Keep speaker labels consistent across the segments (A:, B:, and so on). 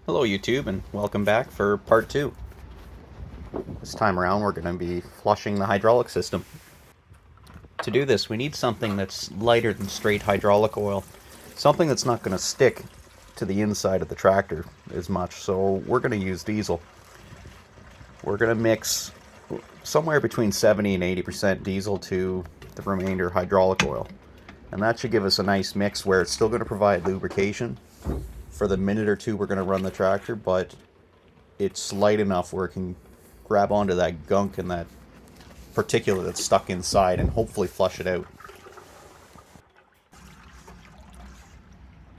A: Hello YouTube and welcome back for part 2. This time around we're going to be flushing the hydraulic system. To do this we need something that's lighter than straight hydraulic oil. Something that's not going to stick to the inside of the tractor as much, so we're going to use diesel. We're going to mix somewhere between 70 and 80% diesel to the remainder hydraulic oil. And that should give us a nice mix where it's still going to provide lubrication for the minute or two we're going to run the tractor, but it's light enough where it can grab onto that gunk and that particulate that's stuck inside and hopefully flush it out.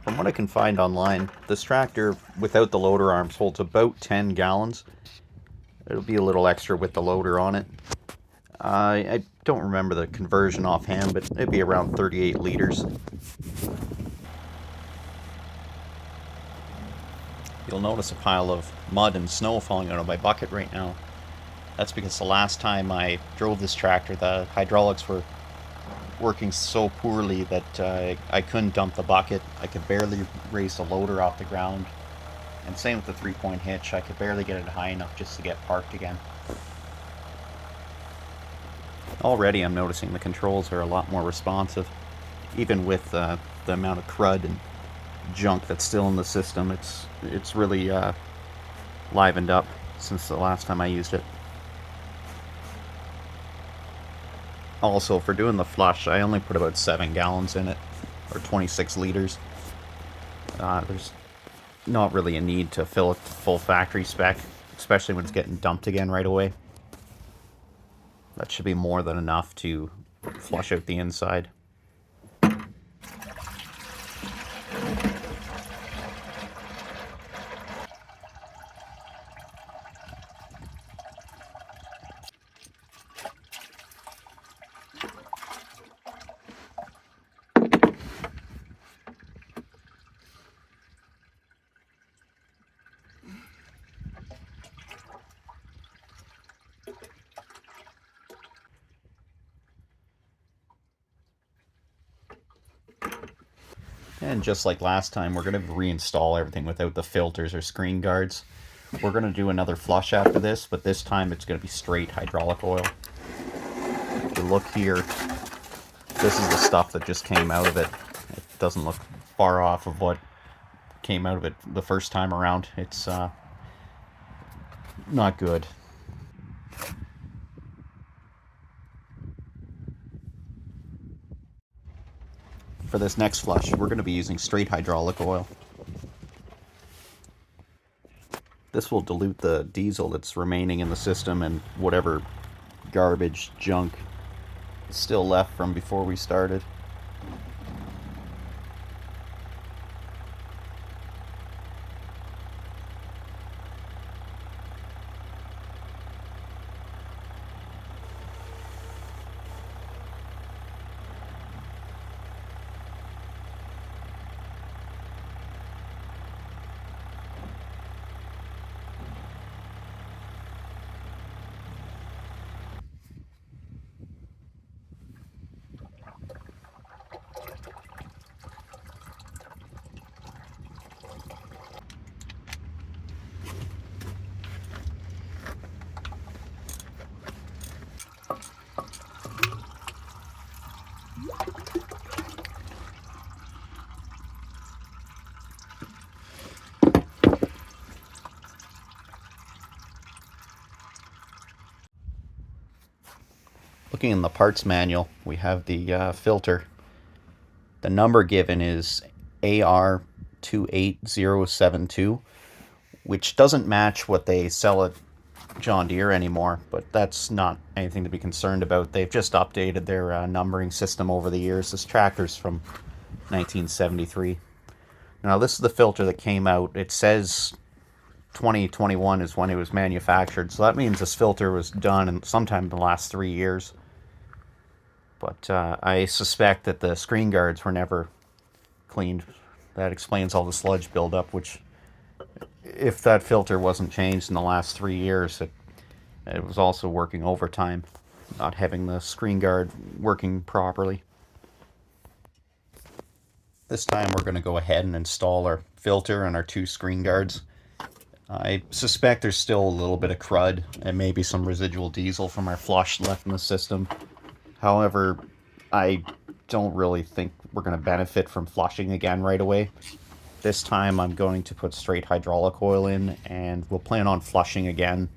A: From what I can find online, this tractor without the loader arms holds about 10 gallons. It'll be a little extra with the loader on it. I don't remember the conversion offhand, but it'd be around 38 liters. You'll notice a pile of mud and snow falling out of my bucket right now. That's because the last time I drove this tractor, the hydraulics were working so poorly that I couldn't dump the bucket. I could barely raise the loader off the ground. And same with the 3-point hitch. I could barely get it high enough just to get parked again. Already I'm noticing the controls are a lot more responsive. Even with the amount of crud and junk that's still in the system, it's really livened up since the last time I used it. Also, for doing the flush, I only put about 7 gallons in it, or 26 liters. There's not really a need to fill it to full factory spec, especially when it's getting dumped again right away. That should be more than enough to flush out the inside. And just like last time, we're going to reinstall everything without the filters or screen guards. We're going to do another flush after this, but this time it's going to be straight hydraulic oil. If you look here, this is the stuff that just came out of it. It doesn't look far off of what came out of it the first time around. It's not good. For this next flush, we're going to be using straight hydraulic oil. This will dilute the diesel that's remaining in the system and whatever garbage, junk is still left from before we started. Looking in the parts manual, we have the filter. The number given is AR28072, which doesn't match what they sell at John Deere anymore, but that's not anything to be concerned about. They've just updated their numbering system over the years. This tractor's from 1973. Now this is the filter that came out. It says 2021 is when it was manufactured, so that means this filter was done sometime in the last 3 years. But I suspect that the screen guards were never cleaned. That explains all the sludge buildup, which, if that filter wasn't changed in the last 3 years, it was also working overtime, not having the screen guard working properly. This time we're going to go ahead and install our filter and our 2 screen guards. I suspect there's still a little bit of crud and maybe some residual diesel from our flush left in the system. However, I don't really think we're going to benefit from flushing again right away. This time I'm going to put straight hydraulic oil in, and we'll plan on flushing again,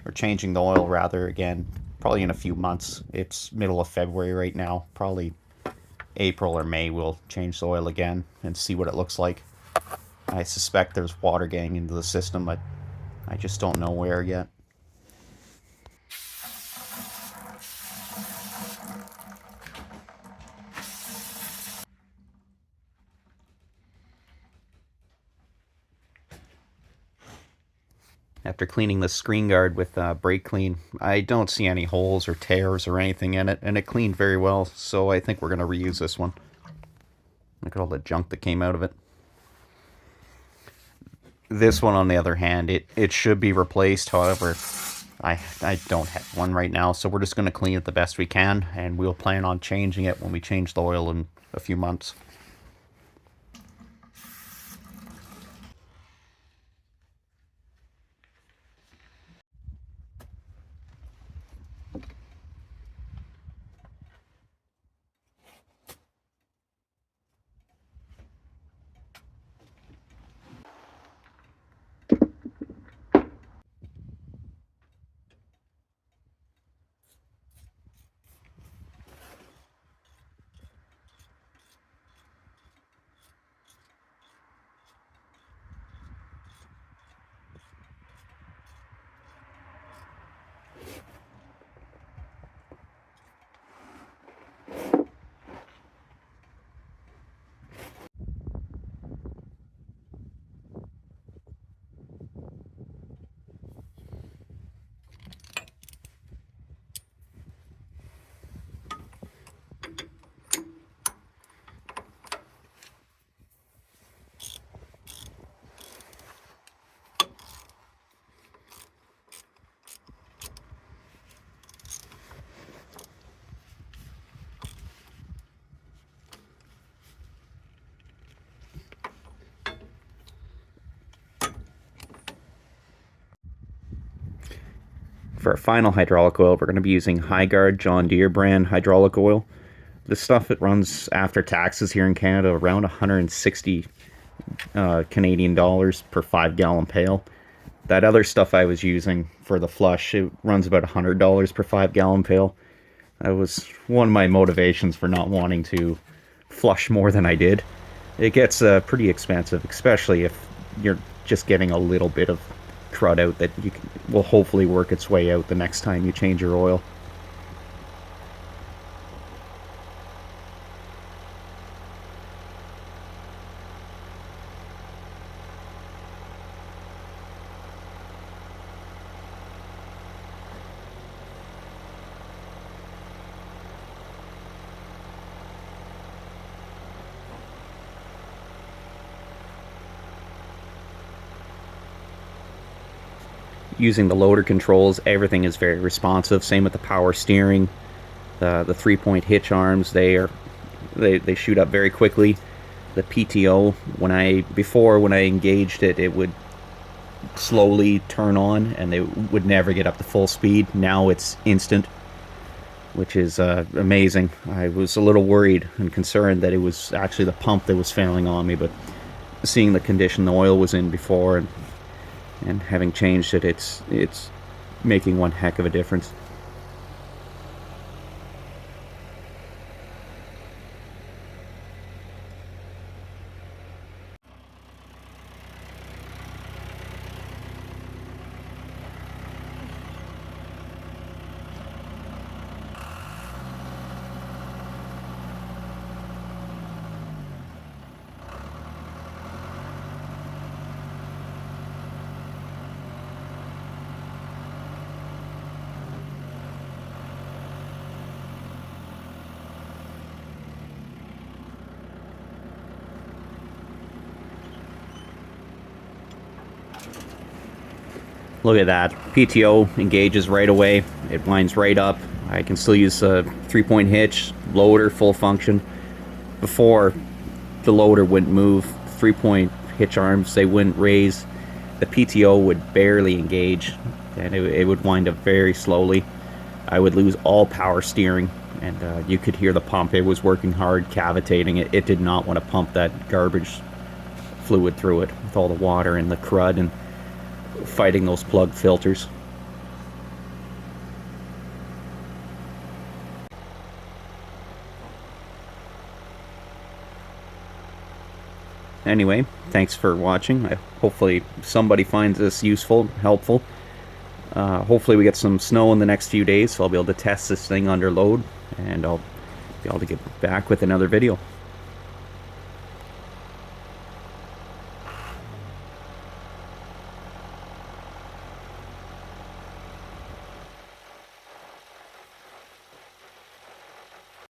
A: or changing the oil rather again, probably in a few months. It's middle of February right now. Probably April or May we'll change the oil again and see what it looks like. I suspect there's water getting into the system, but I just don't know where yet. After cleaning the screen guard with brake clean, I don't see any holes or tears or anything in it, and it cleaned very well, so I think we're going to reuse this one. Look at all the junk that came out of it. This one, on the other hand, it should be replaced. However, I don't have one right now, so we're just going to clean it the best we can, and we'll plan on changing it when we change the oil in a few months. For our final hydraulic oil, we're going to be using Highguard John Deere brand hydraulic oil. This stuff, it runs after taxes here in Canada around 160 Canadian dollars per 5-gallon pail. That other stuff I was using for the flush, it runs about $100 per 5-gallon pail. That was one of my motivations for not wanting to flush more than I did. It gets pretty expensive, especially if you're just getting a little bit of crud out that will hopefully work its way out the next time you change your oil. Using the loader controls, everything is very responsive. Same with the power steering, the 3-point hitch arms. They shoot up very quickly. The PTO, when I engaged it, it would slowly turn on and it would never get up to full speed. Now it's instant, which is amazing. I was a little worried and concerned that it was actually the pump that was failing on me, but seeing the condition the oil was in before and having changed it, it's making one heck of a difference. Look at that. PTO engages right away. It winds right up. I can still use a 3-point hitch, loader, full function. Before, the loader wouldn't move. 3-point hitch arms, they wouldn't raise. the PTO would barely engage, and it would wind up very slowly. I would lose all power steering, and you could hear the pump. It was working hard, cavitating. It did not want to pump that garbage fluid through it with all the water and the crud and fighting those plug filters. Anyway, thanks for watching. Hopefully somebody finds this useful, helpful. Hopefully we get some snow in the next few days, so I'll be able to test this thing under load, and I'll be able to get back with another video.